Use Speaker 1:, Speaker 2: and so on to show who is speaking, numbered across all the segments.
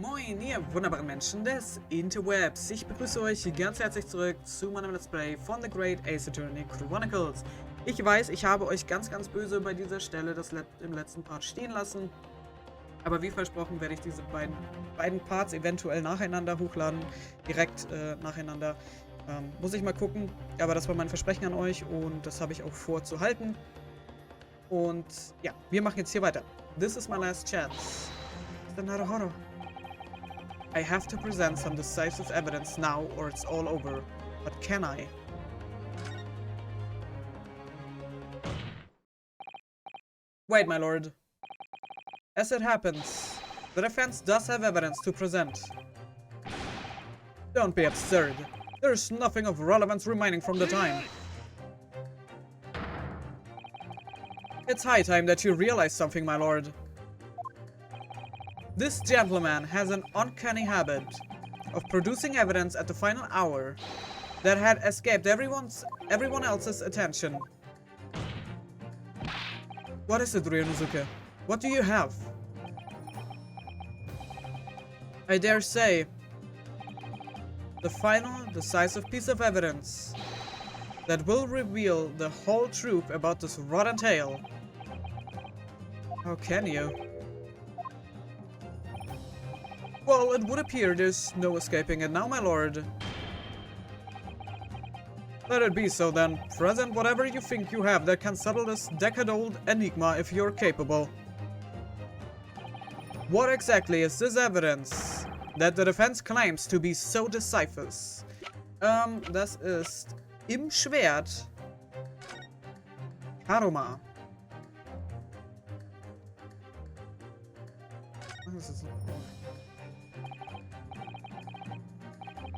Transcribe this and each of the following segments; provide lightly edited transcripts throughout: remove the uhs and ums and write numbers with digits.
Speaker 1: Moin, ihr wunderbaren Menschen des Interwebs. Ich begrüße euch ganz herzlich zurück zu meinem Let's Play von The Great Ace-Attorney Chronicles. Ich weiß, ich habe euch ganz böse bei dieser Stelle im letzten Part stehen lassen. Aber wie versprochen werde ich diese beiden Parts eventuell nacheinander hochladen. Direkt nacheinander. Muss ich mal gucken. Aber das war mein Versprechen an euch und das habe ich auch vor zu halten. Und ja, wir machen jetzt hier weiter. This is my last chance. Mr. Naruhodo. I have to present some decisive evidence now or it's all over. But can I? Wait, my lord. As it happens, the defense does have evidence to present. Don't be absurd. There's nothing of relevance remaining from the time. It's high time that you realize something, my lord. This gentleman has an uncanny habit of producing evidence at the final hour that had escaped everyone else's attention. What is it, Ryunosuke? What do you have? I dare say, the final, decisive piece of evidence that will reveal the whole truth about this rotten tale. How can you? Well, it would appear there's no escaping it now, my lord. Let it be so then. Present whatever you think you have that can settle this decade-old enigma if you're capable. What exactly is this evidence that the defense claims to be so decisive? Das ist im Schwert Karuma. Was ist das?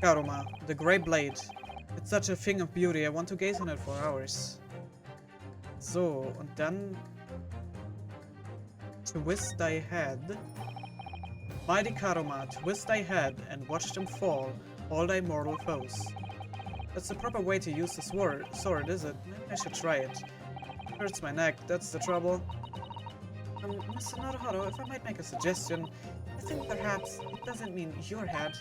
Speaker 1: Karuma, the Grey Blade. It's such a thing of beauty, I want to gaze on it for hours. So, und dann... Twist thy head. Mighty Karuma, twist thy head and watch them fall, all thy mortal foes. That's the proper way to use the sword, is it? Maybe I should try it. Hurts my neck, that's the trouble. Mr. Naruhodo, if I might make a suggestion, I think perhaps it doesn't mean your head.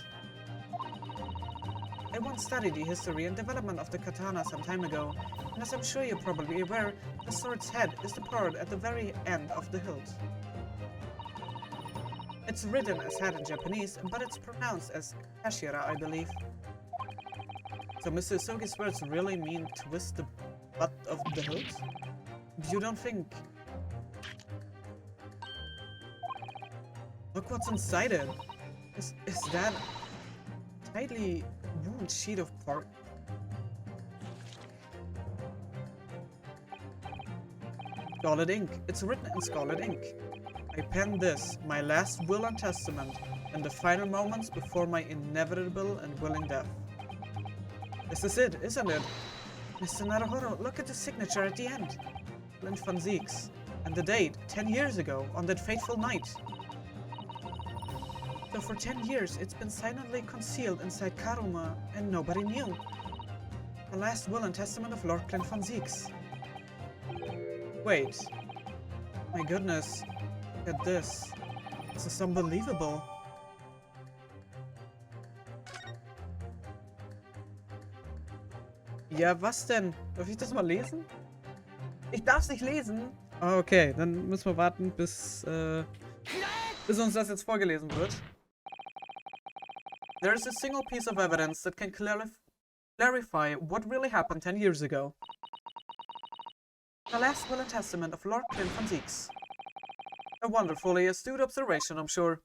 Speaker 1: I once studied the history and development of the katana some time ago, and as I'm sure you're probably aware, the sword's head is the part at the very end of the hilt. It's written as head in Japanese, but it's pronounced as hashira, I believe. So Mr. Usogi's words really mean twist the butt of the hilt? You don't think... Look what's inside it! Is that... tightly wound sheet of pork? Scarlet ink. It's written in scarlet ink. I penned this, my last will and testament, in the final moments before my inevitable and willing death. This is it, isn't it? Mr. Naruhodo, look at the signature at the end. Clint Van Zieks. And the date, 10 years ago, on that fateful night. So for 10 years, it's been silently concealed inside Karuma, and nobody knew. The last will and testament of Lord Clint Van Zieks. Wait. My goodness. Look at this. This is unbelievable. Ja, was denn? Darf ich das mal lesen? Ich darf's nicht lesen? Okay, dann müssen wir warten, bis uns das jetzt vorgelesen wird. There is a single piece of evidence that can clarify what really happened 10 years ago. The last will and testament of Lord Clint Van Zieks. A wonderfully astute observation, I'm sure.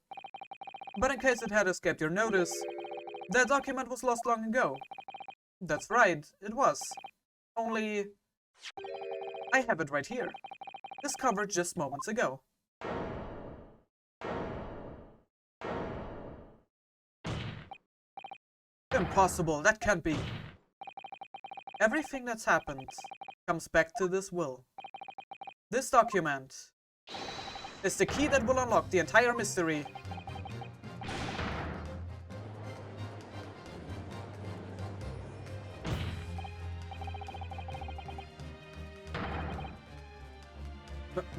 Speaker 1: But in case it had escaped your notice, that document was lost long ago. That's right, it was. Only... I have it right here. Discovered just moments ago. Impossible, that can't be. Everything that's happened comes back to this will. This document is the key that will unlock the entire mystery.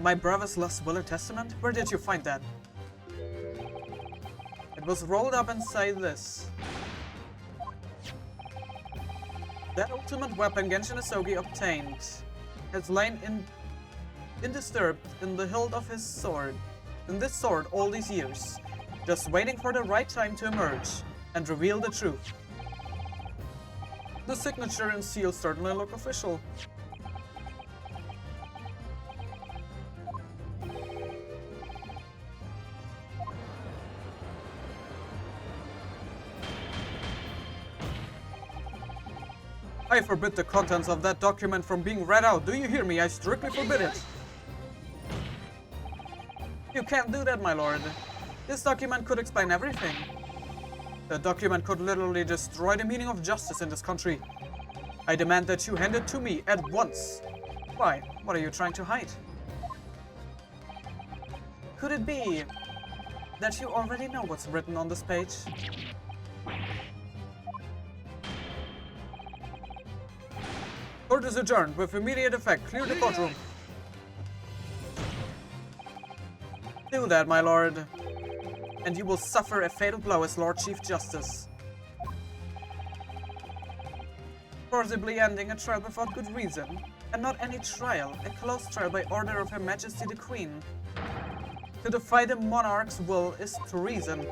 Speaker 1: My brother's lost will and testament? Where did you find that? It was rolled up inside this. That ultimate weapon Genshin Asogi obtained has lain undisturbed in the hilt of his sword, in this sword all these years, just waiting for the right time to emerge and reveal the truth. The signature and seal certainly look official. I forbid the contents of that document from being read out. Do you hear me? I strictly forbid it. You can't do that, my lord. This document could explain everything. The document could literally destroy the meaning of justice in this country. I demand that you hand it to me at once. Why? What are you trying to hide? Could it be that you already know what's written on this page? Court is adjourned with immediate effect. Clear the courtroom. Do that, my lord, and you will suffer a fatal blow as Lord Chief Justice. Forcibly ending a trial without good reason, and not any trial, a closed trial by order of Her Majesty the Queen. To defy the monarch's will is treason.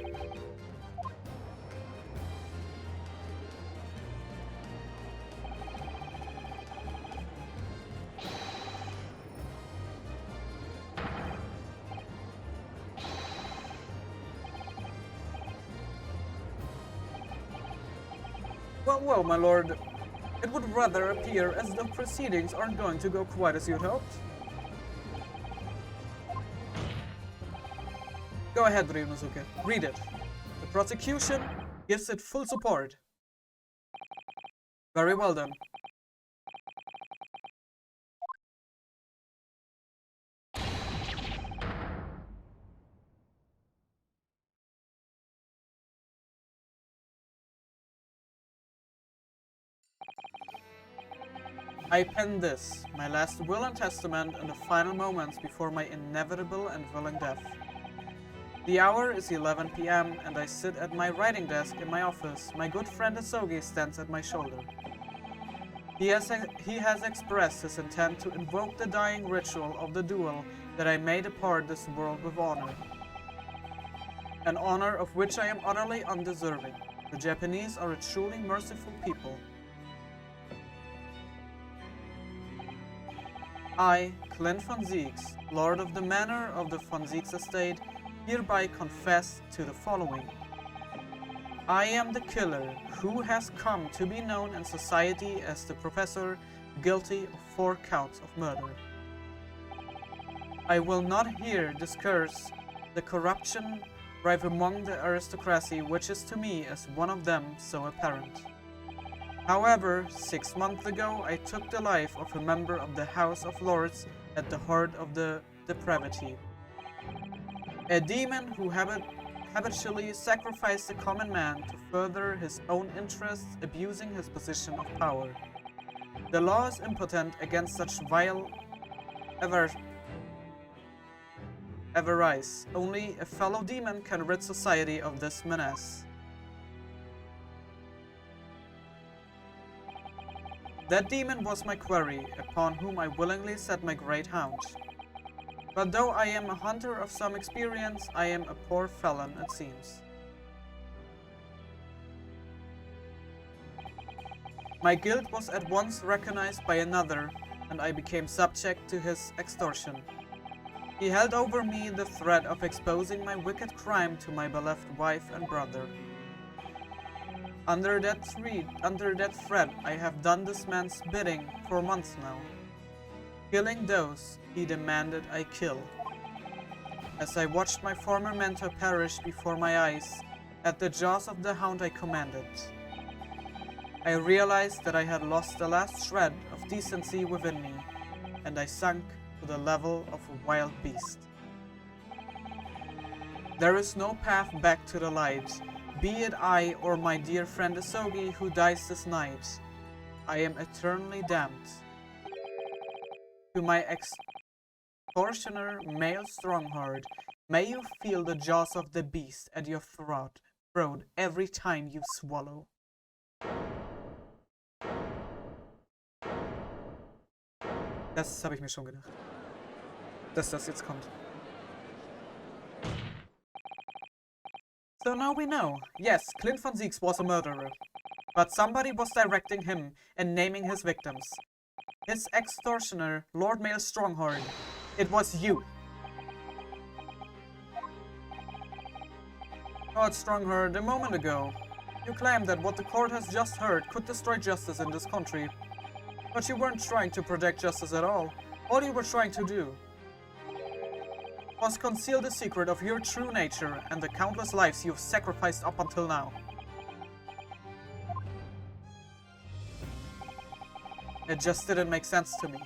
Speaker 1: Well, my lord, it would rather appear as though proceedings aren't going to go quite as you'd hoped. Go ahead, Ryunosuke. Read it. The prosecution gives it full support. Very well then. I pen this, my last will and testament in the final moments before my inevitable and willing death. The hour is 11 p.m. and I sit at my writing desk in my office. My good friend Asogi stands at my shoulder. He has expressed his intent to invoke the dying ritual of the duel that I may depart this world with honor. An honor of which I am utterly undeserving. The Japanese are a truly merciful people. I, Clint von Zieks, Lord of the Manor of the von Zieks estate, hereby confess to the following. I am the killer who has come to be known in society as the Professor, guilty of 4 counts of murder. I will not here discurse the corruption rife among the aristocracy, which is to me as one of them so apparent. However, 6 months ago I took the life of a member of the House of Lords at the heart of the depravity. A demon who habitually sacrificed the common man to further his own interests, abusing his position of power. The law is impotent against such vile avarice. Only a fellow demon can rid society of this menace. That demon was my quarry, upon whom I willingly set my great hound. But though I am a hunter of some experience, I am a poor felon, it seems. My guilt was at once recognized by another, and I became subject to his extortion. He held over me the threat of exposing my wicked crime to my beloved wife and brother. Under that threat, I have done this man's bidding for months now, killing those he demanded I kill. As I watched my former mentor perish before my eyes, at the jaws of the hound I commanded, I realized that I had lost the last shred of decency within me, and I sunk to the level of a wild beast. There is no path back to the light, be it I or my dear friend Asogi who dies this night. I am eternally damned. To my extortioner, male strongheart, may you feel the jaws of the beast at your throat throat every time you swallow. Das habe ich mir schon gedacht. Dass das jetzt kommt. So now we know. Yes, Clint von Zieks was a murderer. But somebody was directing him and naming his victims. His extortioner, Lord Mail Stronghorn. It was you. Lord Stronghorn, a moment ago, you claimed that what the court has just heard could destroy justice in this country. But you weren't trying to protect justice at all. All you were trying to do was conceal the secret of your true nature and the countless lives you've sacrificed up until now. It just didn't make sense to me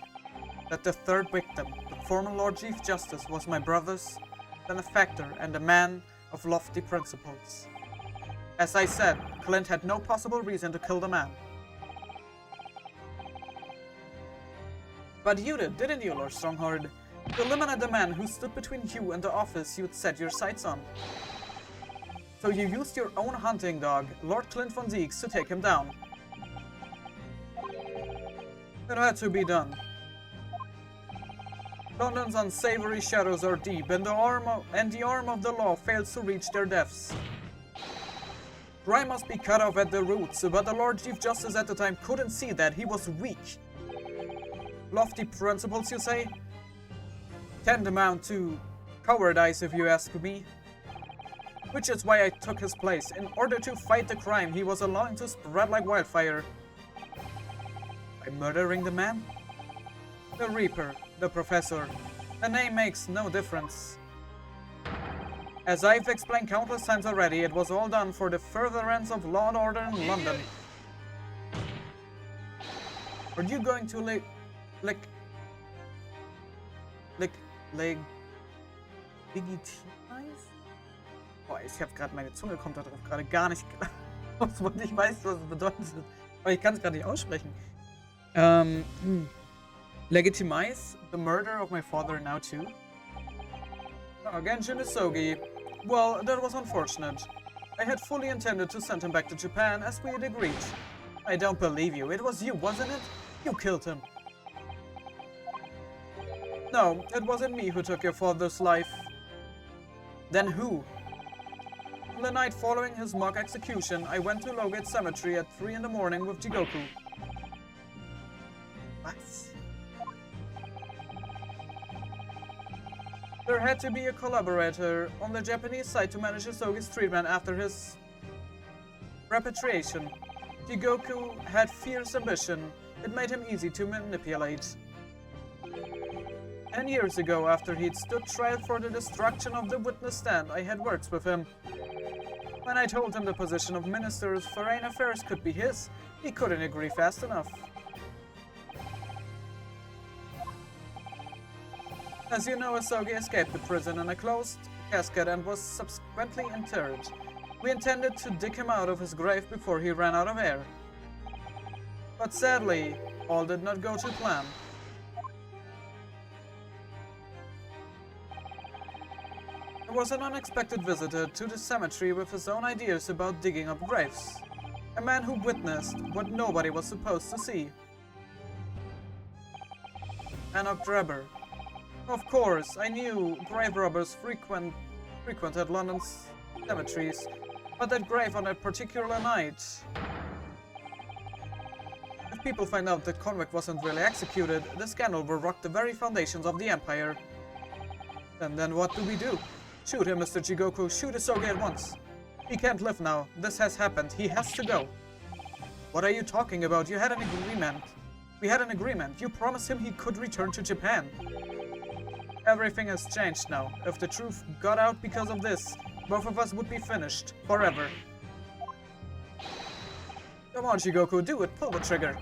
Speaker 1: that the third victim, the former Lord Chief Justice, was my brother's benefactor and a man of lofty principles. As I said, Clint had no possible reason to kill the man. But you didn't you, Lord Stronghorn? You eliminated the man who stood between you and the office you'd set your sights on. So you used your own hunting dog, Lord Clint von Zieks, to take him down. It had to be done. London's unsavory shadows are deep, and the arm of the law fails to reach their depths. Crime must be cut off at the roots, but the Lord Chief Justice at the time couldn't see that. He was weak. Lofty principles, you say? Tend amount to cowardice, if you ask me. Which is why I took his place, in order to fight the crime he was allowing to spread like wildfire. By murdering the man? The Reaper, the Professor. The name makes no difference. As I've explained countless times already, it was all done for the furtherance of law and order in London. Are you going to legitimize? Boah, ich habe gerade, meine Zunge kommt darauf gerade gar nicht raus, und ich weiß, was es bedeutet. Aber ich kann es gerade nicht aussprechen. Legitimize the murder of my father now too? Genshin Isogi. Well, that was unfortunate. I had fully intended to send him back to Japan as we had agreed. I don't believe you. It was you, wasn't it? You killed him. No, it wasn't me who took your father's life. Then who? The night following his mock execution, I went to Logate Cemetery at 3 in the morning with Jigoku. What? There had to be a collaborator on the Japanese side to manage Isogi's treatment after his repatriation. Jigoku had fierce ambition. It made him easy to manipulate. 10 years ago, after he'd stood trial for the destruction of the witness stand, I had words with him. When I told him the position of Minister of Foreign Affairs could be his, he couldn't agree fast enough. As you know, Isogi escaped the prison in a closed casket and was subsequently interred. We intended to dig him out of his grave before he ran out of air. But sadly, all did not go to plan. There was an unexpected visitor to the cemetery with his own ideas about digging up graves. A man who witnessed what nobody was supposed to see. Enoch Drebber. Of course, I knew grave robbers frequented London's cemeteries, but that grave on that particular night... If people find out that Convict wasn't really executed, the scandal will rock the very foundations of the Empire. And then what do we do? Shoot him, Mr. Jigoku. Shoot Isogi at once. He can't live now. This has happened. He has to go. What are you talking about? You had an agreement. We had an agreement. You promised him he could return to Japan. Everything has changed now. If the truth got out because of this, both of us would be finished. Forever. Come on, Jigoku. Do it. Pull the trigger.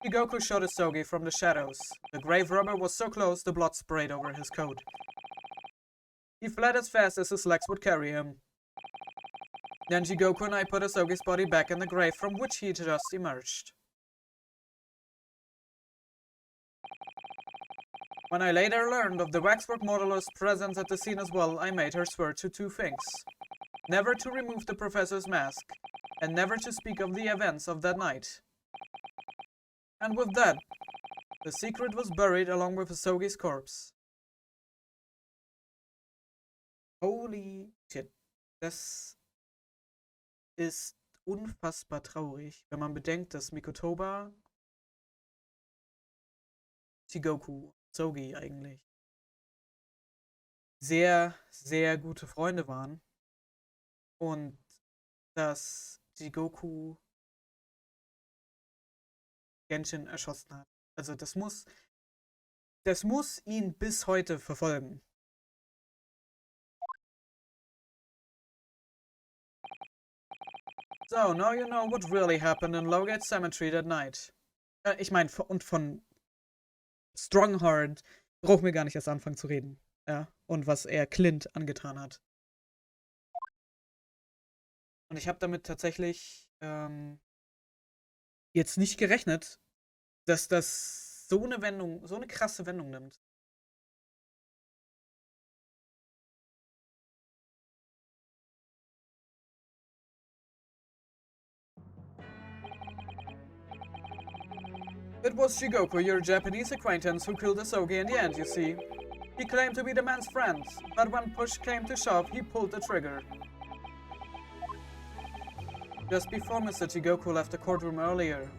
Speaker 1: Jigoku shot Isogi from the shadows. The grave robber was so close the blood sprayed over his coat. He fled as fast as his legs would carry him. Then Jigoku and I put Isogi's body back in the grave from which he just emerged. When I later learned of the waxwork modeler's presence at the scene as well, I made her swear to two things. Never to remove the professor's mask, and never to speak of the events of that night. And with that, the secret was buried along with Asogi's corpse. Holy shit. Das ist unfassbar traurig, wenn man bedenkt, dass Mikotoba, Shigoku, Asogi eigentlich sehr, sehr gute Freunde waren. Und dass Shigoku Genshin erschossen hat. Also das muss ihn bis heute verfolgen. So, now you know what really happened in Lowgate Cemetery that night. Ich meine, und von Strongheart brauchen wir gar nicht erst anfangen zu reden. Ja, und was er Clint angetan hat. Und ich habe damit tatsächlich jetzt nicht gerechnet, dass das so eine Wendung, so eine krasse Wendung nimmt. It was Shigoku, your Japanese acquaintance, who killed Asogi in the end, you see. He claimed to be the man's friend, but when push came to shove, he pulled the trigger. Just before Mr. Shigoku left the courtroom earlier,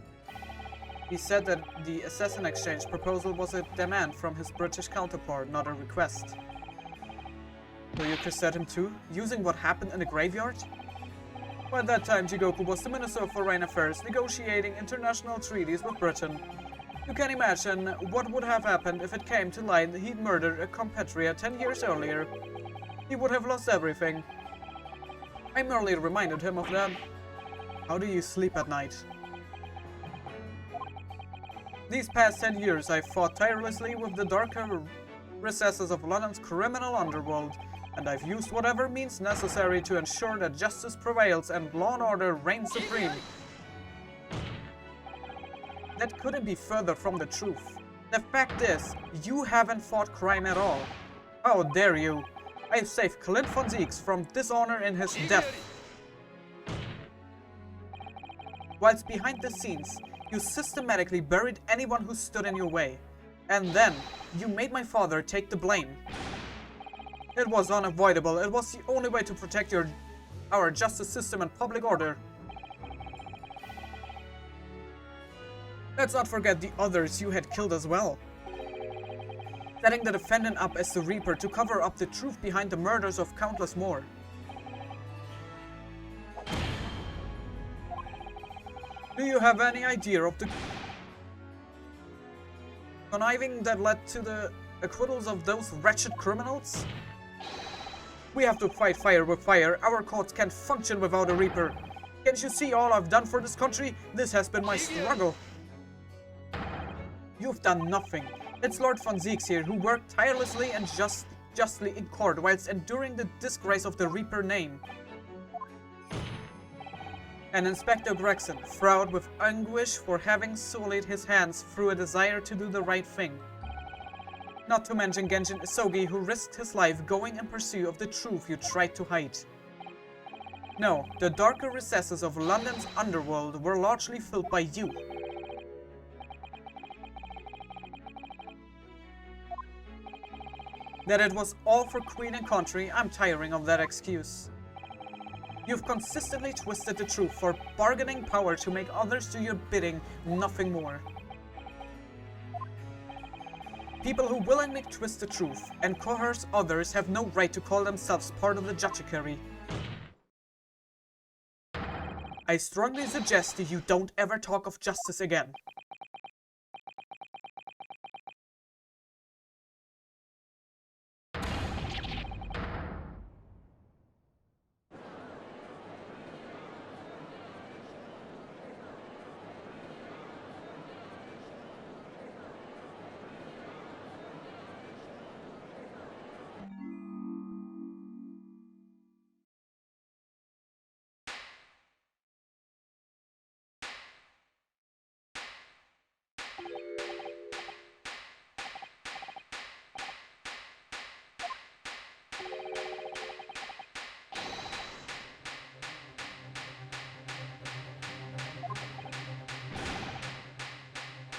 Speaker 1: he said that the assassin exchange proposal was a demand from his British counterpart, not a request. So you cursed him too, using what happened in the graveyard? By that time, Shigoku was the Minister of Foreign Affairs, negotiating international treaties with Britain. You can imagine what would have happened if it came to light that he'd murdered a compatriot 10 years earlier. He would have lost everything. I merely reminded him of that. How do you sleep at night? These past 10 years, I've fought tirelessly with the darker recesses of London's criminal underworld, and I've used whatever means necessary to ensure that justice prevails and law and order reigns supreme. That couldn't be further from the truth. The fact is, you haven't fought crime at all. How dare you? I've saved Clint von Zieks from dishonor in his death. Whilst behind the scenes, you systematically buried anyone who stood in your way. And then, you made my father take the blame. It was unavoidable. It was the only way to protect our justice system and public order. Let's not forget the others you had killed as well. Setting the defendant up as the Reaper to cover up the truth behind the murders of countless more. Do you have any idea of the conniving that led to the acquittals of those wretched criminals? We have to fight fire with fire. Our courts can't function without a Reaper. Can't you see all I've done for this country? This has been my struggle. You've done nothing. It's Lord von Zieks here, who worked tirelessly and justly in court whilst enduring the disgrace of the Reaper name. And Inspector Gregson, frowed with anguish for having sullied his hands through a desire to do the right thing. Not to mention Genshin Asogi, who risked his life going in pursuit of the truth you tried to hide. No, the darker recesses of London's underworld were largely filled by you. That it was all for Queen and country, I'm tiring of that excuse. You've consistently twisted the truth for bargaining power to make others do your bidding, nothing more. People who willingly twist the truth and coerce others have no right to call themselves part of the judiciary. I strongly suggest that you don't ever talk of justice again.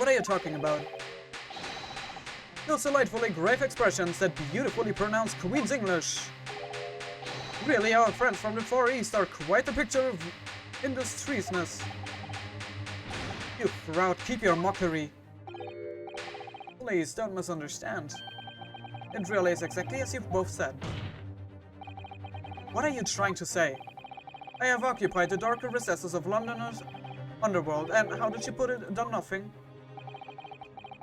Speaker 1: What are you talking about? Those delightfully grave expressions, that beautifully pronounced Queen's English. Really, our friends from the Far East are quite a picture of industriousness. You crowd, keep your mockery. Please, don't misunderstand. It really is exactly as you've both said. What are you trying to say? I have occupied the darker recesses of London's underworld, and how did you put it, done nothing?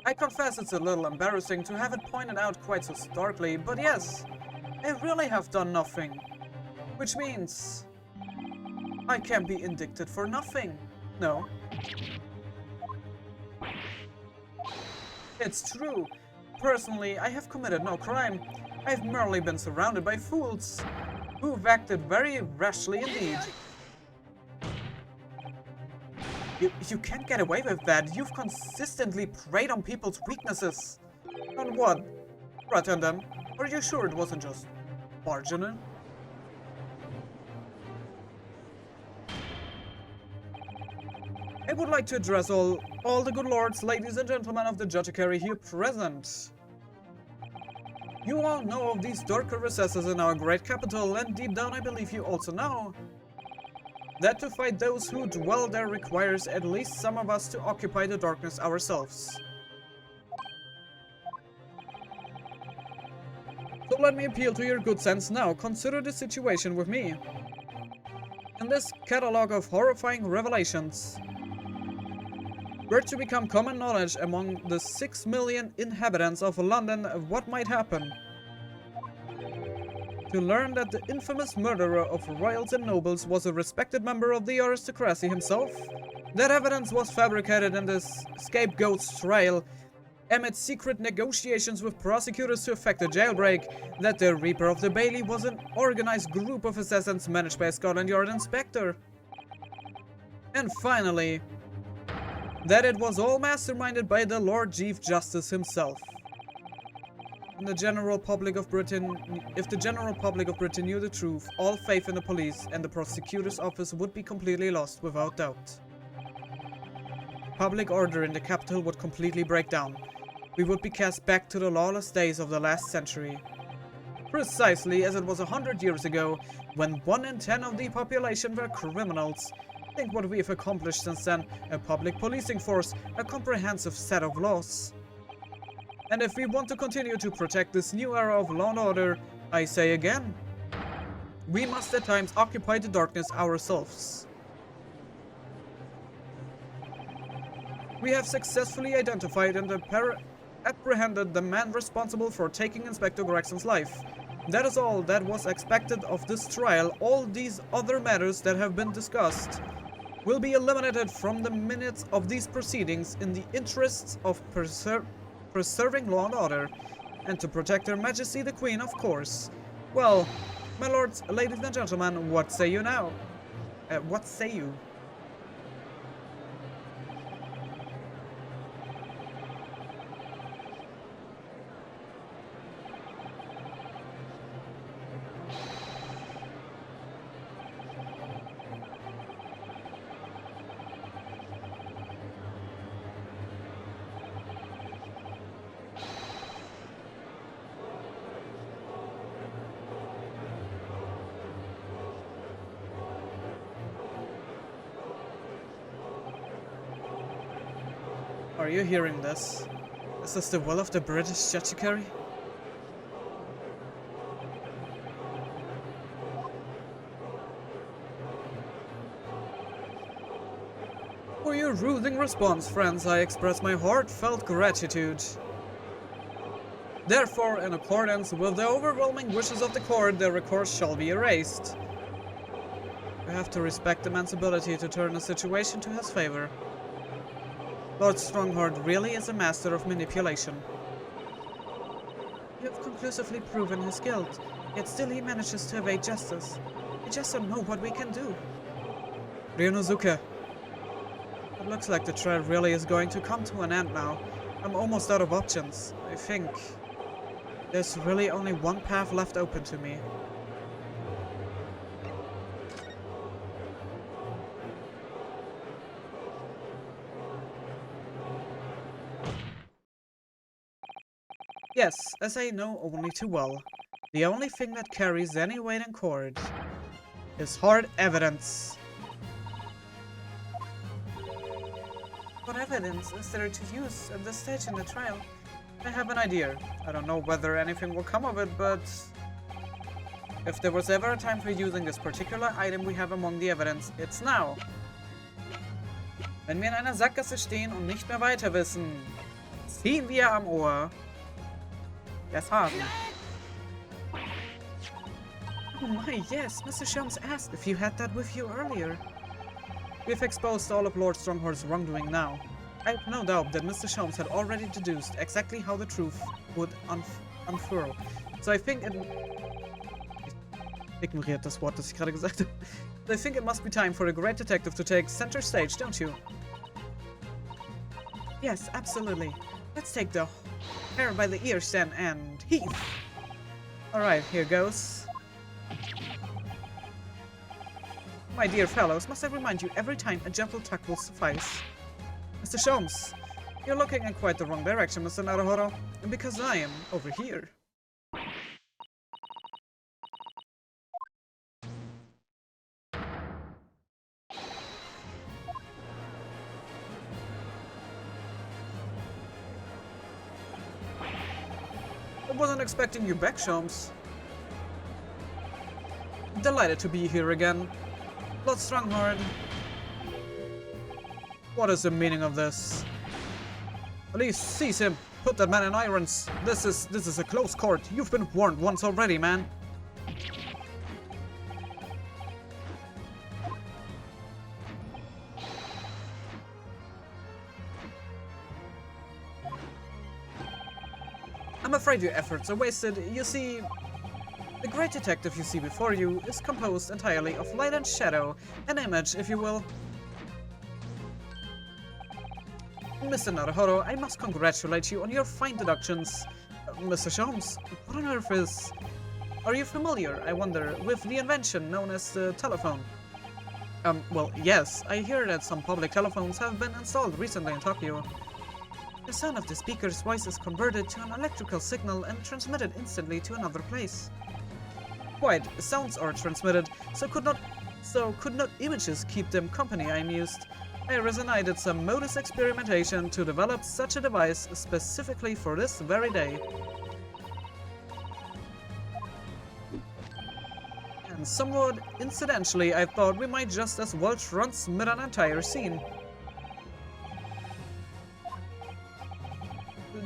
Speaker 1: I confess it's a little embarrassing to have it pointed out quite so starkly, but yes, I really have done nothing. Which means I can be indicted for nothing. No. It's true. Personally, I have committed no crime. I've merely been surrounded by fools who've acted very rashly indeed. You can't get away with that. You've consistently preyed on people's weaknesses. On what? Rotterdam, are you sure it wasn't just barging in? I would like to address all the good lords, ladies and gentlemen of the judiciary here present. You all know of these darker recesses in our great capital, and deep down I believe you also know that to fight those who dwell there requires at least some of us to occupy the darkness ourselves. So let me appeal to your good sense now. Consider the situation with me. In this catalog of horrifying revelations, were to become common knowledge among the 6 million inhabitants of London of what might happen. To learn that the infamous murderer of royals and nobles was a respected member of the aristocracy himself. That evidence was fabricated in this scapegoat's trial amid secret negotiations with prosecutors to effect a jailbreak. That the Reaper of the Bailey was an organized group of assassins managed by a Scotland Yard inspector. And finally, that it was all masterminded by the Lord Chief Justice himself. And the general public of Britain, if the general public of Britain knew the truth, all faith in the police and the prosecutor's office would be completely lost without doubt. Public order in the capital would completely break down. We would be cast back to the lawless days of the last century. Precisely as it was 100 years ago, when 1 in 10 of the population were criminals. Think what we've accomplished since then: a public policing force, a comprehensive set of laws. And if we want to continue to protect this new era of law and order, I say again, we must at times occupy the darkness ourselves. We have successfully identified and apprehended the man responsible for taking Inspector Gregson's life. That is all that was expected of this trial. All these other matters that have been discussed will be eliminated from the minutes of these proceedings in the interests of preserving law and order, and to protect Her Majesty the Queen, of course. Well, my lords, ladies and gentlemen, what say you now? What say you? Are you hearing this? Is this the will of the British judiciary? For your soothing response, friends, I express my heartfelt gratitude. Therefore, in accordance with the overwhelming wishes of the court, the recourse shall be erased. We have to respect the man's ability to turn a situation to his favor. Lord Strongheart really is a master of manipulation. You have conclusively proven his guilt, yet still he manages to evade justice. I just don't know what we can do. Ryunosuke, it looks like the trial really is going to come to an end now. I'm almost out of options. I think there's really only one path left open to me. Yes, as I know only too well. The only thing that carries any weight in court is hard evidence. What evidence is there to use at this stage in the trial? I have an idea. I don't know whether anything will come of it, but if there was ever a time for using this particular item we have among the evidence, it's now. Wenn wir in einer Sackgasse stehen und nicht mehr weiter wissen, ziehen wir am Ohr des Hasen. Oh my, yes, Mr. Sholmes asked if you had that with you earlier. We've exposed all of Lord Stronghold's wrongdoing now. I have no doubt that Mr. Sholmes had already deduced exactly how the truth would unfurl. So I think it... Ignoriert das Wort, das ich gerade gesagt habe. I think it must be time for a great detective to take center stage, don't you? Yes, absolutely. Let's take the hair by the ears then and heave. Alright, here goes. My dear fellows, must I remind you every time a gentle tug will suffice? Mr. Sholmes, you're looking in quite the wrong direction, Mr. Naruhodo, and because I am over here. I wasn't expecting you back, Sholmes. Delighted to be here again. Lord Stronghold. What is the meaning of this? At least seize him. Put that man in irons. This is a close court. You've been warned once already, man. I'm afraid your efforts are wasted. You see, the great detective you see before you is composed entirely of light and shadow, an image, if you will. Mr. Naruhodo, I must congratulate you on your fine deductions. Mr. Sholmes, what on earth is... Are you familiar, I wonder, with the invention known as the telephone? Well, yes, I hear that some public telephones have been installed recently in Tokyo. The sound of the speaker's voice is converted to an electrical signal and transmitted instantly to another place. Quite, sounds are transmitted, so could not images keep them company, I mused. Iris and I did some modest experimentation to develop such a device specifically for this very day. And somewhat incidentally, I thought we might just as well transmit an entire scene.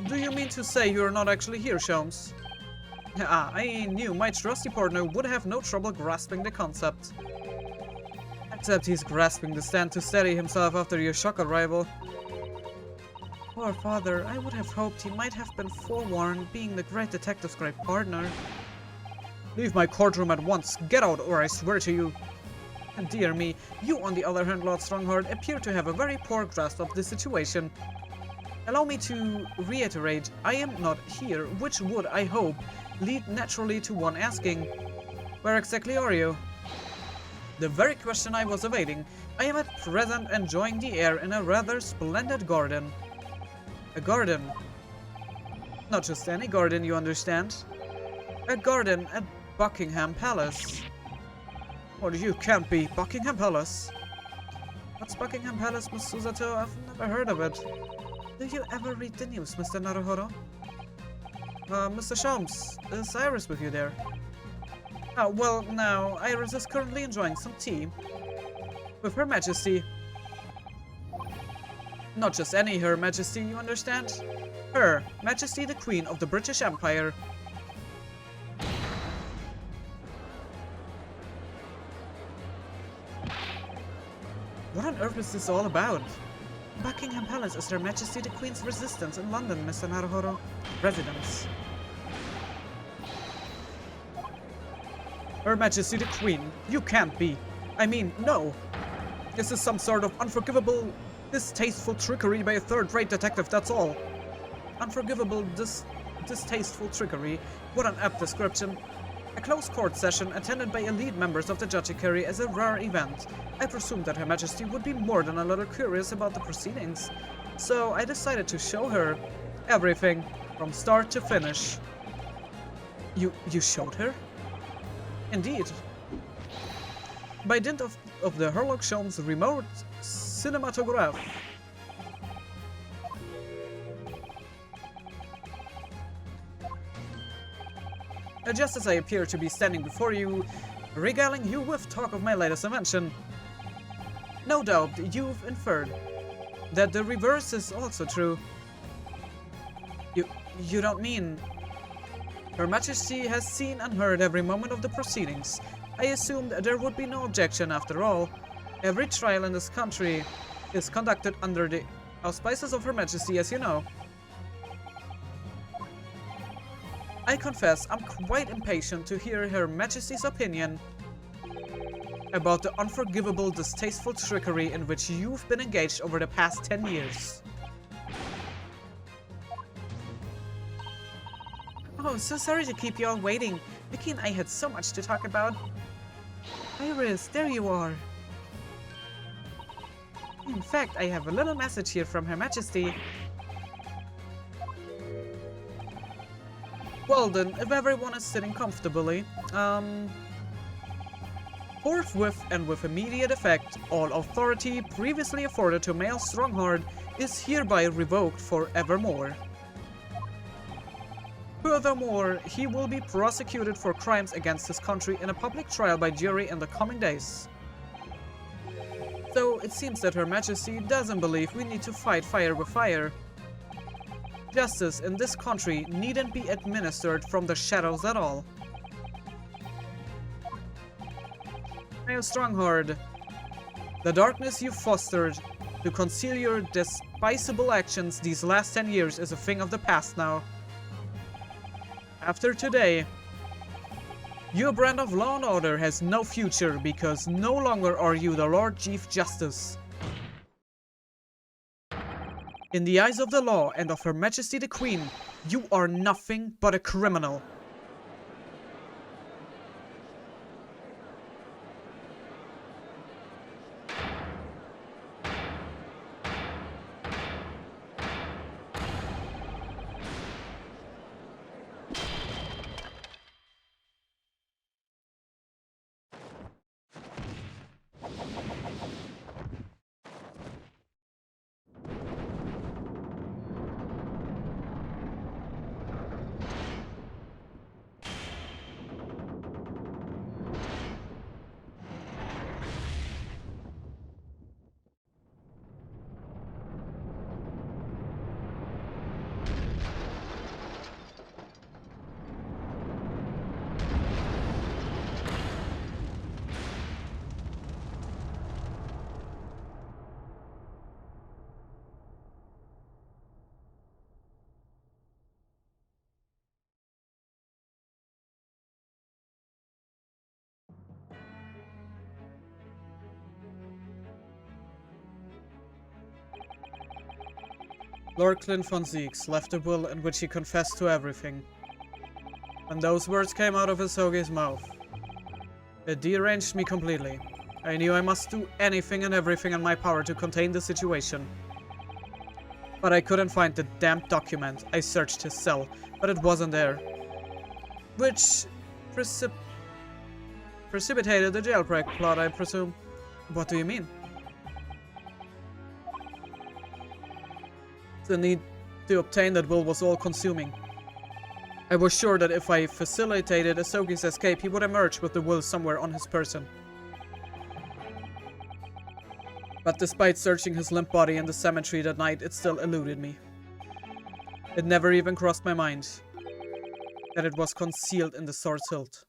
Speaker 1: Do you mean to say you're not actually here, Sholmes? I knew my trusty partner would have no trouble grasping the concept. Except he's grasping the stand to steady himself after your shock arrival. Poor father, I would have hoped he might have been forewarned, being the great detective's great partner. Leave my courtroom at once, get out, or I swear to you. And dear me, you on the other hand, Lord Stronghold, appear to have a very poor grasp of the situation. Allow me to reiterate, I am not here, which would, I hope, lead naturally to one asking, where exactly are you? The very question I was evading. I am at present enjoying the air in a rather splendid garden. A garden. Not just any garden, you understand. A garden at Buckingham Palace. What, you can't be Buckingham Palace? What's Buckingham Palace, Miss Susato? I've never heard of it. Do you ever read the news, Mr. Naruhodo? Mr. Sholmes, is Iris with you there? Oh, well, now, Iris is currently enjoying some tea. With Her Majesty. Not just any Her Majesty, you understand? Her Majesty the Queen of the British Empire. What on earth is this all about? Buckingham Palace is Her Majesty the Queen's residence in London, Mr. Naruhodo. Residence. Her Majesty the Queen, you can't be. I mean, no. This is some sort of unforgivable, distasteful trickery by a third-rate detective, that's all. Unforgivable, distasteful trickery. What an apt description. A close court session attended by elite members of the judiciary is a rare event. I presumed that Her Majesty would be more than a little curious about the proceedings. So I decided to show her everything. from start to finish. You showed her? Indeed. By dint of the Herlock Sholmes remote cinematograph. Just as I appear to be standing before you, regaling you with talk of my latest invention. No doubt you've inferred that the reverse is also true. You don't mean... Her Majesty has seen and heard every moment of the proceedings. I assumed there would be no objection after all. Every trial in this country is conducted under the auspices of Her Majesty, as you know. I confess I'm quite impatient to hear Her Majesty's opinion about the unforgivable, distasteful trickery in which you've been engaged over the past 10 years. Oh, so sorry to keep you all waiting. Vicky and I had so much to talk about. Iris, there you are. In fact, I have a little message here from Her Majesty. Well then, if everyone is sitting comfortably, forthwith and with immediate effect, all authority previously afforded to Male Stronghard is hereby revoked forevermore. Furthermore, he will be prosecuted for crimes against his country in a public trial by jury in the coming days. So it seems that Her Majesty doesn't believe we need to fight fire with fire. Justice in this country needn't be administered from the shadows at all. Male Stronghard, the darkness you fostered to conceal your despicable actions these last 10 years is a thing of the past now. After today, your brand of law and order has no future because no longer are you the Lord Chief Justice. In the eyes of the law and of Her Majesty the Queen, you are nothing but a criminal. Lord Clint von Zeeks left a will in which he confessed to everything. When those words came out of Hisoge's mouth, it deranged me completely. I knew I must do anything and everything in my power to contain the situation. But I couldn't find the damned document. I searched his cell, but it wasn't there. Which precipitated the jailbreak plot, I presume. What do you mean? The need to obtain that will was all-consuming. I was sure that if I facilitated Hisoge's escape, he would emerge with the will somewhere on his person. But despite searching his limp body in the cemetery that night, it still eluded me. It never even crossed my mind that it was concealed in the sword's hilt.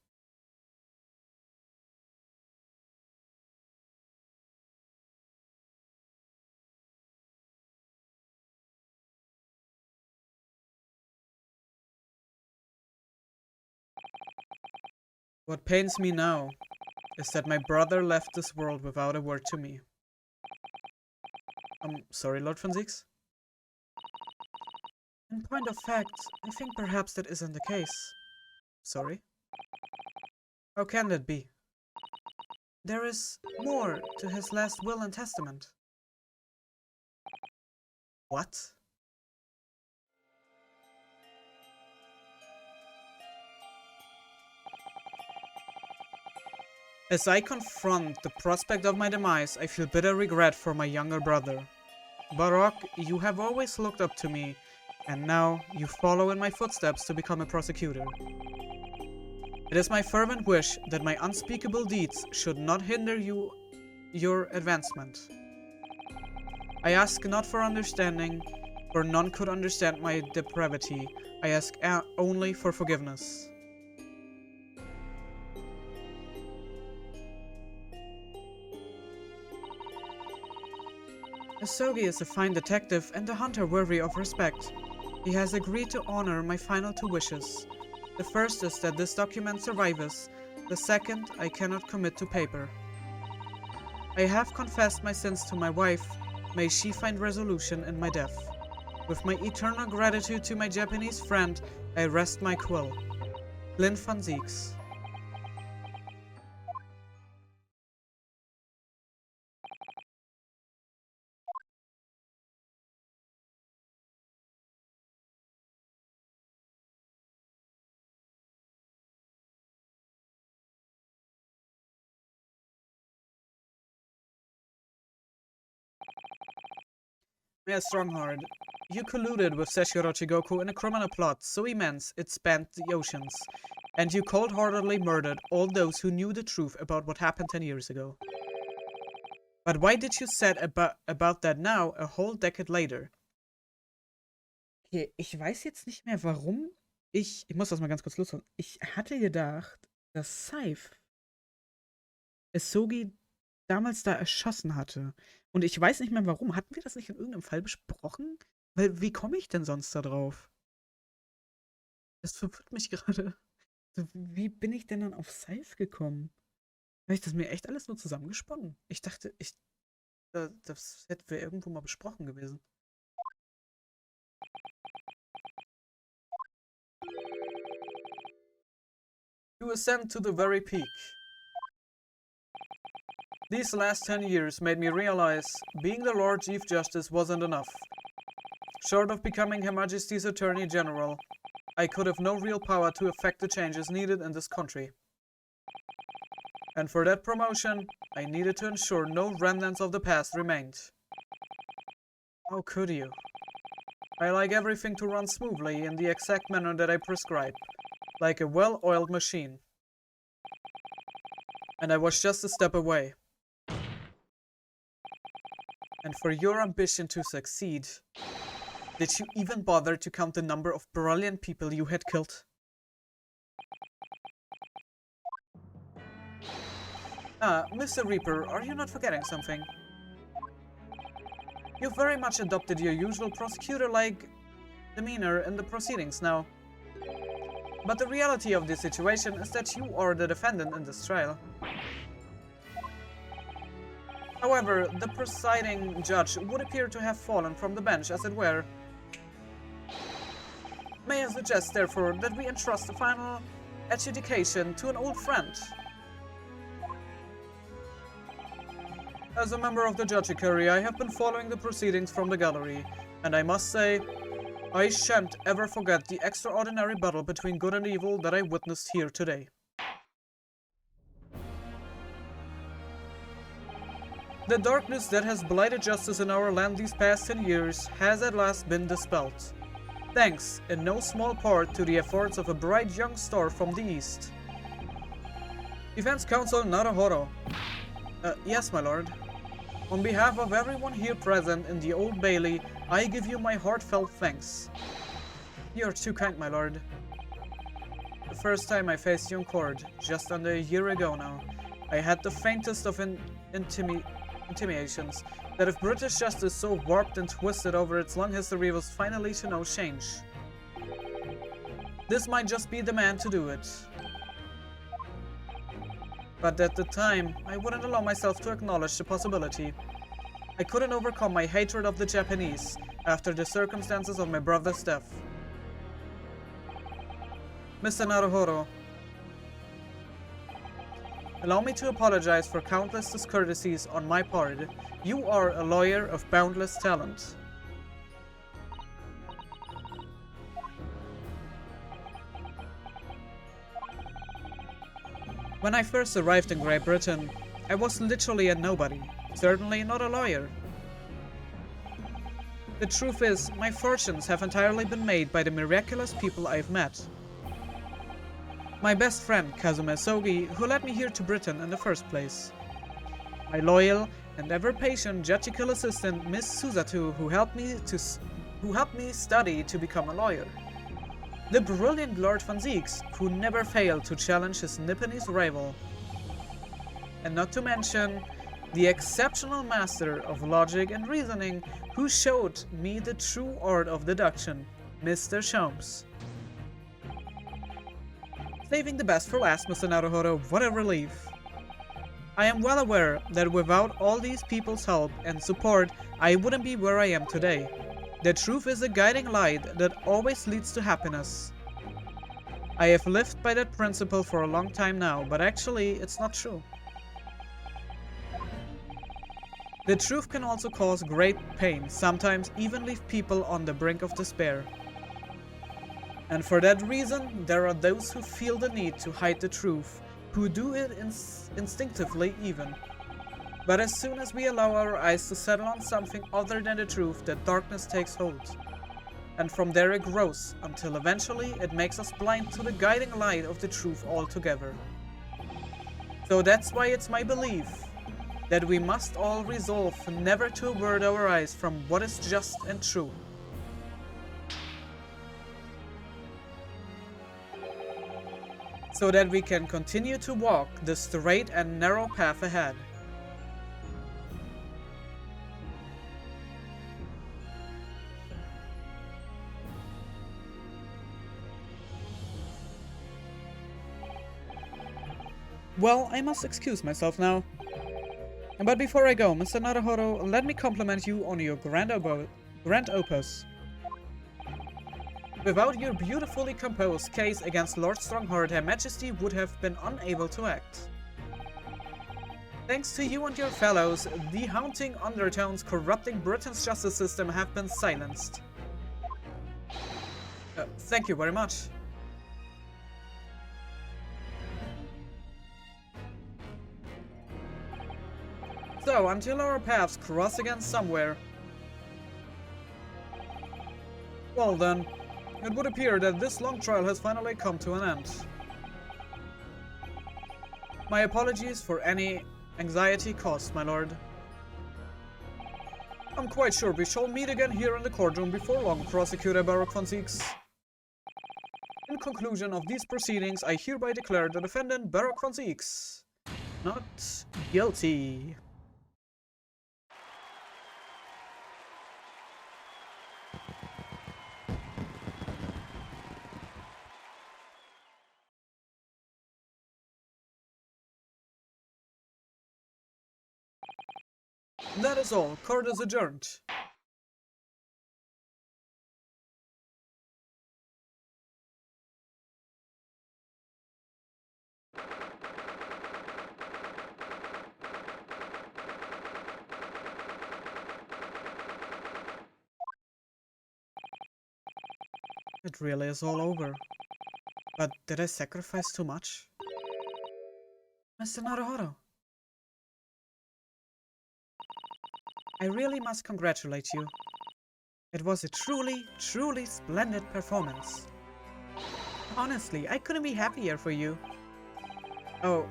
Speaker 1: What pains me now is that my brother left this world without a word to me. Sorry, Lord von Zeeks? In point of fact, I think perhaps that isn't the case. Sorry? How can that be? There is more to his last will and testament. What? As I confront the prospect of my demise, I feel bitter regret for my younger brother. Barak, you have always looked up to me, and now you follow in my footsteps to become a prosecutor. It is my fervent wish that my unspeakable deeds should not hinder your advancement. I ask not for understanding, for none could understand my depravity. I ask only for forgiveness. Asogi is a fine detective and a hunter worthy of respect. He has agreed to honor my final two wishes. The first is that this document survives. The second, I cannot commit to paper. I have confessed my sins to my wife. May she find resolution in my death. With my eternal gratitude to my Japanese friend, I rest my quill. Lynn van Zieks. Mehr Strongheart. You colluded with Seshiro Chigoku in a criminal plot so immense it spanned the oceans, and you cold-heartedly murdered all those who knew the truth about what happened 10 years ago. But why did you set about that now, a whole decade later? Okay, ich weiß jetzt nicht mehr, warum ich muss das mal ganz kurz loswerden. Ich hatte gedacht, dass Saif Asogi damals da erschossen hatte. Und ich weiß nicht mehr warum. Hatten wir das nicht in irgendeinem Fall besprochen? Weil, wie komme ich denn sonst da drauf? Das verwirrt mich gerade. Wie bin ich denn dann auf Saif gekommen? Habe ich das mir echt alles nur zusammengesponnen? Ich dachte, das hätten wir irgendwo mal besprochen gewesen. You ascend to the very peak. These last 10 years made me realize being the Lord Chief Justice wasn't enough. Short of becoming Her Majesty's Attorney General, I could have no real power to effect the changes needed in this country. And for that promotion, I needed to ensure no remnants of the past remained. How could you? I like everything to run smoothly in the exact manner that I prescribe, like a well-oiled machine. And I was just a step away. And for your ambition to succeed, did you even bother to count the number of brilliant people you had killed? Mr. Reaper, are you not forgetting something? You've very much adopted your usual prosecutor-like demeanor in the proceedings now. But the reality of the situation is that you are the defendant in this trial. However, the presiding judge would appear to have fallen from the bench, as it were. May I suggest, therefore, that we entrust the final adjudication to an old friend? As a member of the judiciary, I have been following the proceedings from the gallery, and I must say, I shan't ever forget the extraordinary battle between good and evil that I witnessed here today. The darkness that has blighted justice in our land these past 10 years has at last been dispelled. Thanks, in no small part, to the efforts of a bright young star from the east. Defense Counsel Naruhodo. Yes, my lord. On behalf of everyone here present in the Old Bailey, I give you my heartfelt thanks. You are too kind, my lord. The first time I faced you in court, just under a year ago now, I had the faintest of intimations that if British justice so warped and twisted over its long history was finally to know change, this might just be the man to do it. But at the time, I wouldn't allow myself to acknowledge the possibility. I couldn't overcome my hatred of the Japanese after the circumstances of my brother's death. Mr. Naruhodo, allow me to apologize for countless discourtesies on my part. You are a lawyer of boundless talent. When I first arrived in Great Britain, I was literally a nobody, certainly not a lawyer. The truth is, my fortunes have entirely been made by the miraculous people I've met. My best friend, Kazume Sogi, who led me here to Britain in the first place. My loyal and ever-patient judicial assistant, Miss Susato, who helped me study to become a lawyer. The brilliant Lord von Zieks, who never failed to challenge his Nipponese rival. And not to mention, the exceptional master of logic and reasoning, who showed me the true art of deduction, Mr. Sholmes. Saving the best for last, Mr. Naruhodo, what a relief. I am well aware that without all these people's help and support, I wouldn't be where I am today. The truth is a guiding light that always leads to happiness. I have lived by that principle for a long time now, but actually it's not true. The truth can also cause great pain, sometimes even leave people on the brink of despair. And for that reason, there are those who feel the need to hide the truth, who do it instinctively even. But as soon as we allow our eyes to settle on something other than the truth, the darkness takes hold. And from there it grows, until eventually it makes us blind to the guiding light of the truth altogether. So that's why it's my belief that we must all resolve never to avert our eyes from what is just and true. So that we can continue to walk the straight and narrow path ahead. Well, I must excuse myself now. But before I go, Mr. Naruhodo, let me compliment you on your grand opus. Without your beautifully composed case against Lord Strongheart, Her Majesty would have been unable to act. Thanks to you and your fellows, the haunting undertones corrupting Britain's justice system have been silenced. Thank you very much. So, until our paths cross again somewhere. Well then, it would appear that this long trial has finally come to an end. My apologies for any anxiety caused, my lord. I'm quite sure we shall meet again here in the courtroom before long, Prosecutor Baroque von Zieks. In conclusion of these proceedings, I hereby declare the defendant Baroque von Zieks not guilty. That is all. Court is adjourned. It really is all over. But did I sacrifice too much? Mr. Naruhodo. I really must congratulate you. It was a truly, truly splendid performance. Honestly, I couldn't be happier for you. Oh,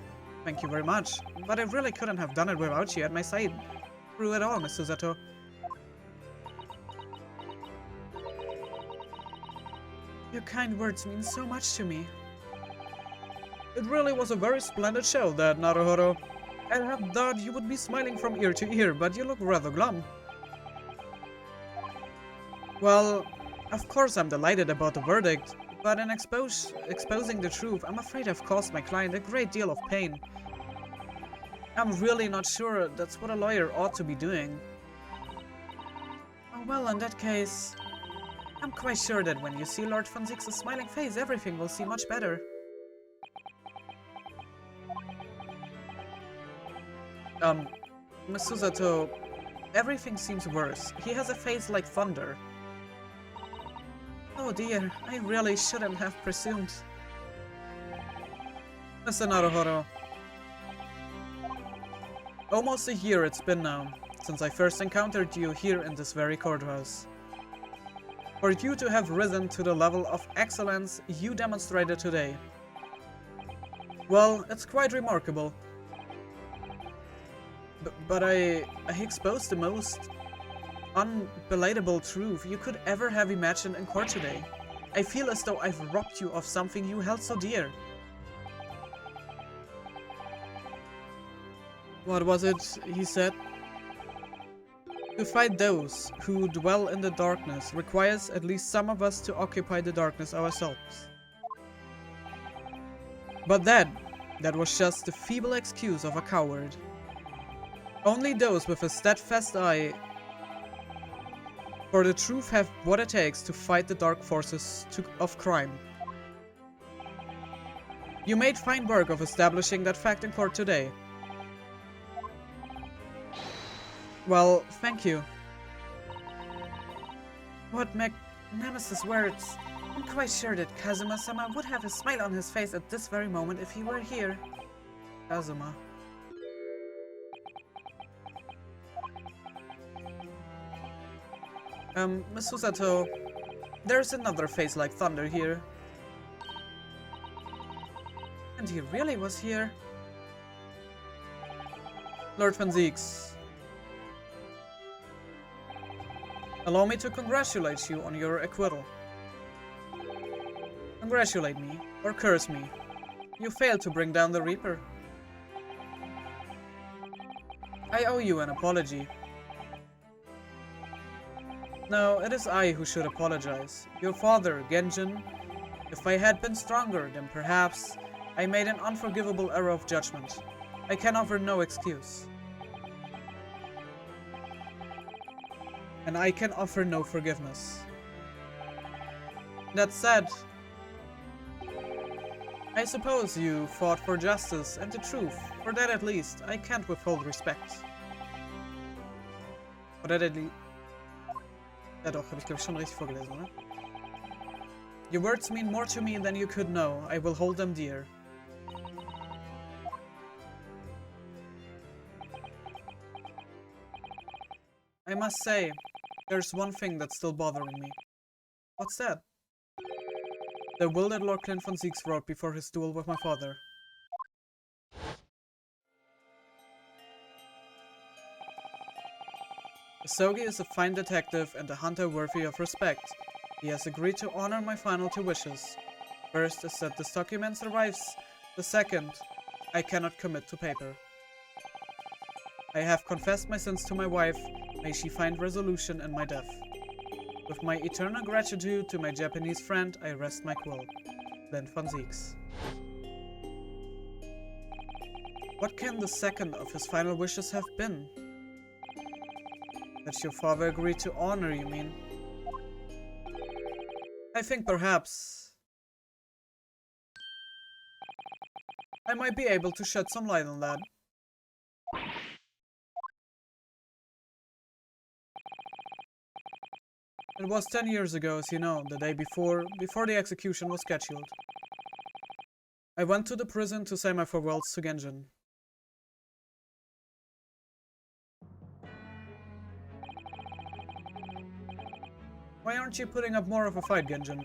Speaker 1: thank you very much. But I really couldn't have done it without you at my side through it all, Miss Susato. Your kind words mean so much to me. It really was a very splendid show, that, Naruhodo. I had thought you would be smiling from ear to ear, but you look rather glum. Well, of course I'm delighted about the verdict, but in exposing the truth, I'm afraid I've caused my client a great deal of pain. I'm really not sure that's what a lawyer ought to be doing. Oh well, in that case, I'm quite sure that when you see Lord von Zieks' smiling face, everything will seem much better. Miss Susato, everything seems worse. He has a face like thunder. Oh dear, I really shouldn't have presumed. Mr. Naruhodo, Almost a year it's been now, since I first encountered you here in this very courthouse. For you to have risen to the level of excellence you demonstrated today, well, it's quite remarkable. But I exposed the most unbelatable truth you could ever have imagined in court today. I feel as though I've robbed you of something you held so dear. What was it he said? To fight those who dwell in the darkness requires at least some of us to occupy the darkness ourselves. But that was just the feeble excuse of a coward. Only those with a steadfast eye for the truth have what it takes to fight the dark forces of crime. You made fine work of establishing that fact in court today. Well, thank you. What magnanimous words. I'm quite sure that Kazuma-sama would have a smile on his face at this very moment if he were here. Kazuma. Miss Susato, there's another face like thunder here. And he really was here? Lord Van Zieks. Allow me to congratulate you on your acquittal. Congratulate me, or curse me. You failed to bring down the Reaper. I owe you an apology. No, it is I who should apologize. Your father, Genjin. If I had been stronger, then perhaps I made an unforgivable error of judgment. I can offer no excuse. And I can offer no forgiveness. That said, I suppose you fought for justice and the truth. For that at least, I can't withhold respect. For that at least... Ja doch, habe ich glaube ich schon richtig vorgelesen, oder? Your words mean more to me than you could know. I will hold them dear. I must say, there's one thing that's still bothering me. What's that? The will that Lord Clint von Zieks wrote before his duel with my father. Asogi is a fine detective and a hunter worthy of respect. He has agreed to honor my final two wishes. First is that this document survives. The second, I cannot commit to paper. I have confessed my sins to my wife. May she find resolution in my death. With my eternal gratitude to my Japanese friend, I rest my quill. Clint von Zieks. What can the second of his final wishes have been? That your father agreed to honor, you mean? I think perhaps I might be able to shed some light on that. It was 10 years ago, as you know, the day before the execution was scheduled. I went to the prison to say my farewells to Genjin. Why aren't you putting up more of a fight, Genjin?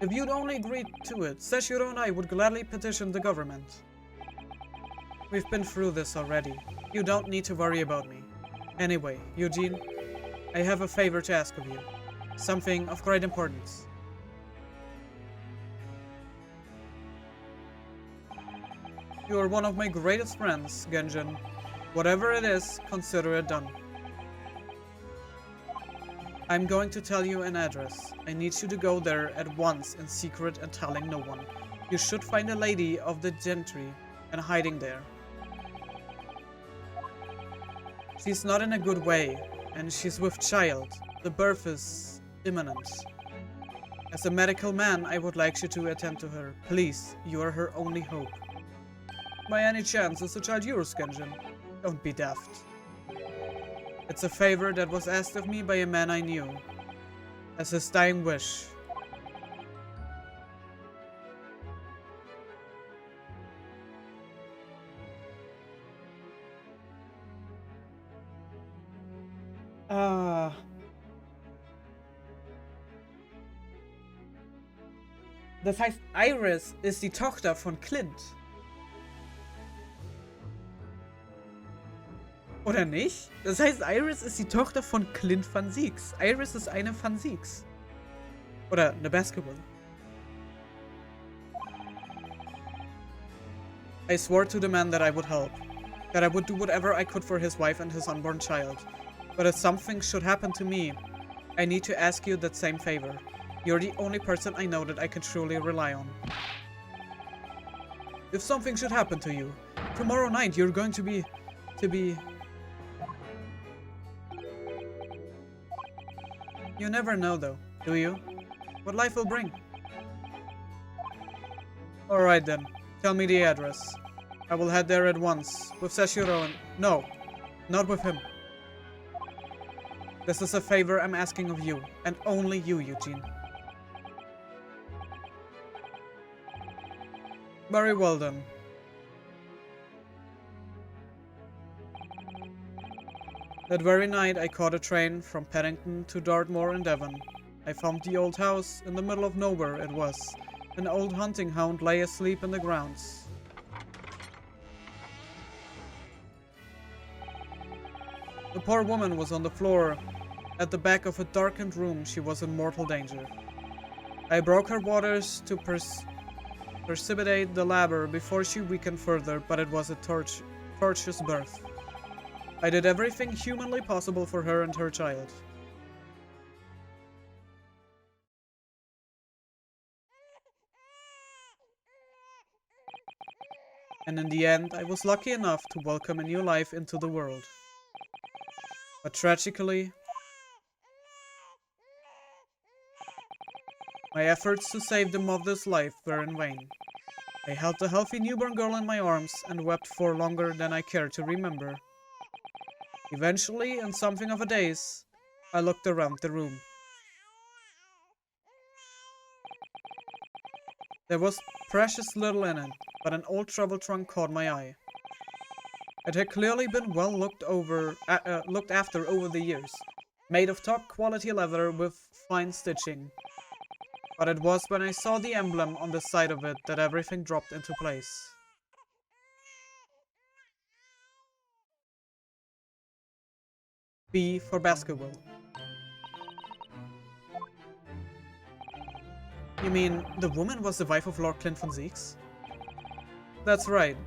Speaker 1: If you'd only agreed to it, Seshiro and I would gladly petition the government. We've been through this already. You don't need to worry about me. Anyway, Eugene, I have a favor to ask of you. Something of great importance. You are one of my greatest friends, Genjin. Whatever it is, consider it done. I'm going to tell you an address. I need you to go there at once in secret and telling no one. You should find a lady of the gentry and hiding there. She's not in a good way, and she's with child. The birth is imminent. As a medical man, I would like you to attend to her. Please, you are her only hope. By any chance, is the child yours, Genjin? Don't be daft. It's a favor that was asked of me by a man I knew, as his dying wish. Das heißt, Iris ist die Tochter von Clint. Oder nicht? Das heißt, Iris ist die Tochter von Clint Van Zieks. Iris ist eine Van Zieks. Oder eine Basketball. I swore to the man that I would help. That I would do whatever I could for his wife and his unborn child. But if something should happen to me, I need to ask you that same favor. You're the only person I know that I can truly rely on. If something should happen to you, tomorrow night you're going to be... You never know though, do you? What life will bring. Alright then, tell me the address. I will head there at once, with Seshiro and... No, not with him. This is a favor I'm asking of you, and only you, Eugene. Very well then. That very night I caught a train from Paddington to Dartmoor in Devon. I found the old house, in the middle of nowhere it was. An old hunting hound lay asleep in the grounds. The poor woman was on the floor. At the back of a darkened room she was in mortal danger. I broke her waters to precipitate the labor before she weakened further, but it was a tortuous birth. I did everything humanly possible for her and her child. And in the end, I was lucky enough to welcome a new life into the world. But tragically, my efforts to save the mother's life were in vain. I held the healthy newborn girl in my arms and wept for longer than I care to remember. Eventually, in something of a daze, I looked around the room. There was precious little in it, but an old travel trunk caught my eye. It had clearly been well looked after over the years, made of top quality leather with fine stitching. But it was when I saw the emblem on the side of it that everything dropped into place. B for basketball. You mean, the woman was the wife of Lord Clint Van Zieks? That's right.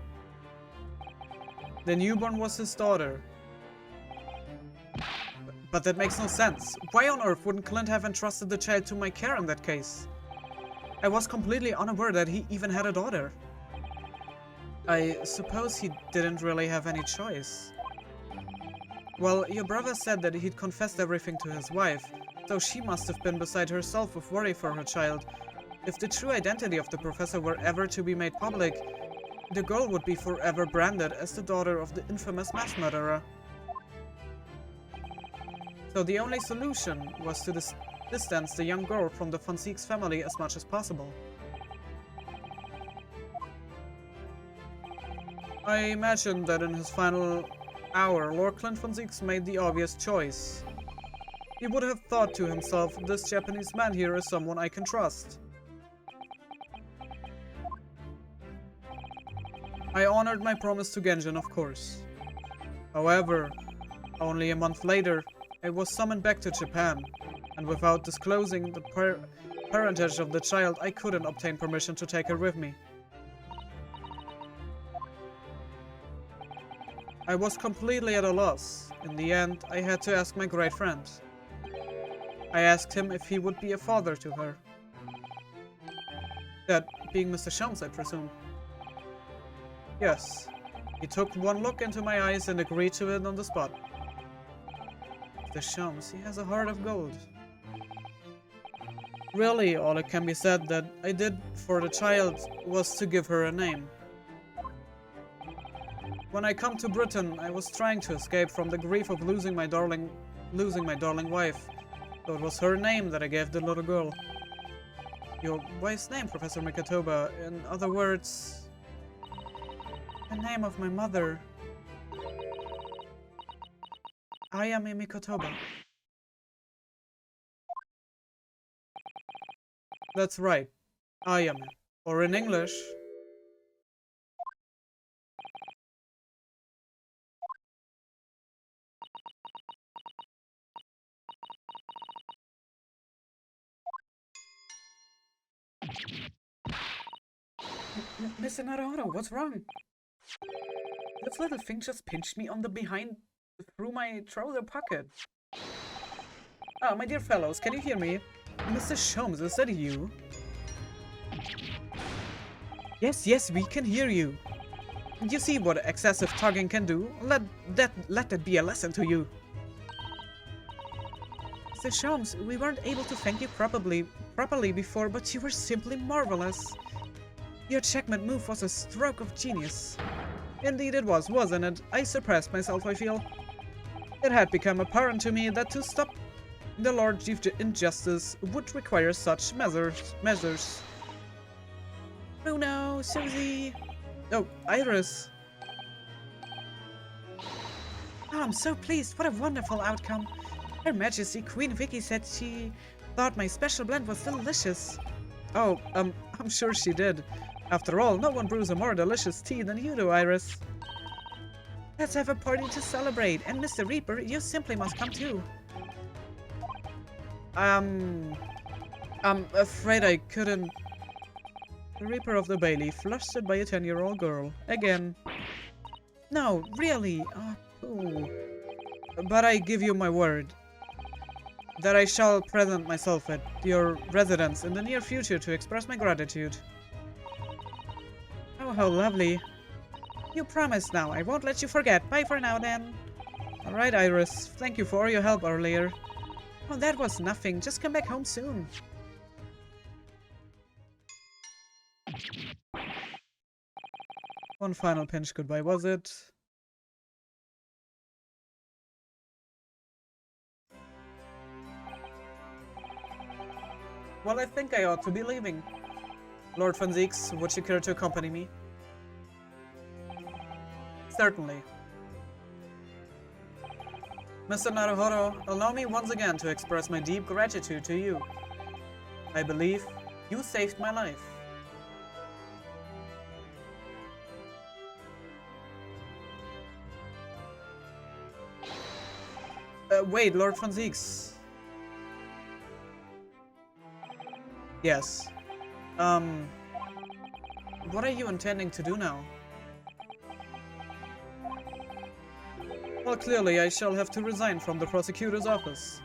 Speaker 1: The newborn was his daughter. But that makes no sense. Why on earth wouldn't Clint have entrusted the child to my care in that case? I was completely unaware that he even had a daughter. I suppose he didn't really have any choice. Well, your brother said that he'd confessed everything to his wife, so she must have been beside herself with worry for her child. If the true identity of the professor were ever to be made public, the girl would be forever branded as the daughter of the infamous mass murderer. So the only solution was to distance the young girl from the Van Zieks family as much as possible. I imagine that in his final hour, Lord Clint Van Zieks made the obvious choice. He would have thought to himself, this Japanese man here is someone I can trust. I honored my promise to Genjin, of course. However, only a month later, I was summoned back to Japan, and without disclosing the parentage of the child, I couldn't obtain permission to take her with me. I was completely at a loss. In the end, I had to ask my great friend. I asked him if he would be a father to her. That being Mr. Shelms, I presume. Yes. He took one look into my eyes and agreed to it on the spot. Mr. Shelms, he has a heart of gold. Really, all it can be said that I did for the child was to give her a name. When I come to Britain, I was trying to escape from the grief of losing my darling wife. So it was her name that I gave the little girl. Your wife's name, Professor Mikotoba. In other words, the name of my mother. Ayame Mikotoba. That's right. I am. Or in English. Mr. Naruhodo, what's wrong? This little thing just pinched me on the behind through my trouser pocket. Ah, my dear fellows, can you hear me? Mr. Sholmes, is that you? Yes, we can hear you. You see what excessive tugging can do? Let that be a lesson to you. Mr. Sholmes, we weren't able to thank you properly before, but you were simply marvelous. Your checkmate move was a stroke of genius. Indeed it was, wasn't it? I surpassed myself, I feel. It had become apparent to me that to stop the large injustice would require such measures. Bruno, Susie... Oh, Iris. Oh, I'm so pleased. What a wonderful outcome. Her Majesty Queen Vicky said she thought my special blend was delicious. Oh, I'm sure she did. After all, no one brews a more delicious tea than you do, Iris. Let's have a party to celebrate, and Mr. Reaper, you simply must come too. I'm afraid I couldn't. The Reaper of the Bailey, flustered by a 10-year-old girl. Again. No, really. Oh. But I give you my word that I shall present myself at your residence in the near future to express my gratitude. Oh, how lovely. You promised now. I won't let you forget. Bye for now, then. Alright, Iris. Thank you for all your help earlier. Oh, that was nothing. Just come back home soon. One final pinch goodbye, was it? Well, I think I ought to be leaving. Lord Von Zieks, would you care to accompany me? Certainly. Mr. Naruhodo, allow me once again to express my deep gratitude to you. I believe you saved my life. Wait, Lord Von Zieks. Yes. What are you intending to do now? Well, clearly I shall have to resign from the prosecutor's office.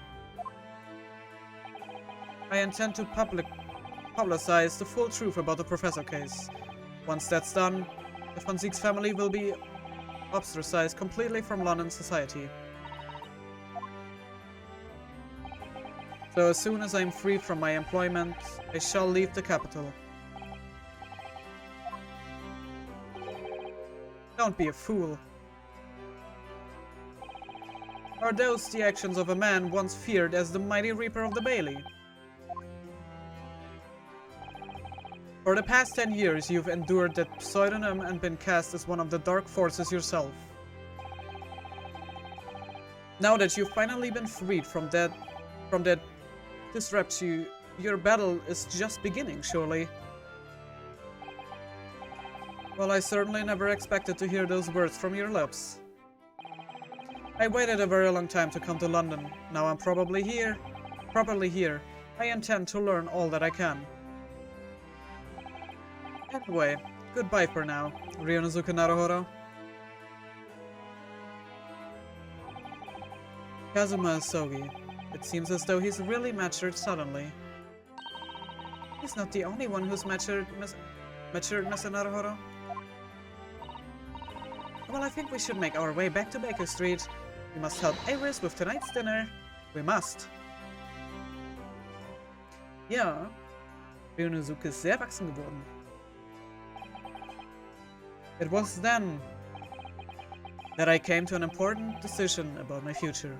Speaker 1: I intend to publicize the full truth about the professor case. Once that's done, the Von Zieks family will be ostracized completely from London society. So as soon as I'm free from my employment, I shall leave the capital. Don't be a fool. Are those the actions of a man once feared as the mighty Reaper of the Bailey? For the past 10 years, you've endured that pseudonym and been cast as one of the dark forces yourself. Now that you've finally been freed from that disruption, your battle is just beginning, surely. Well, I certainly never expected to hear those words from your lips. I waited a very long time to come to London. Now I'm properly here. I intend to learn all that I can. Anyway, goodbye for now, Ryunosuke Naruhodo. Kazuma Asogi. It seems as though he's really matured suddenly. He's not the only one who's matured, Mr. Naruhodo. Well, I think we should make our way back to Baker Street. We must help Iris with tonight's dinner. We must. Ja, Ryunosuke ist sehr erwachsen geworden. It was then that I came to an important decision about my future.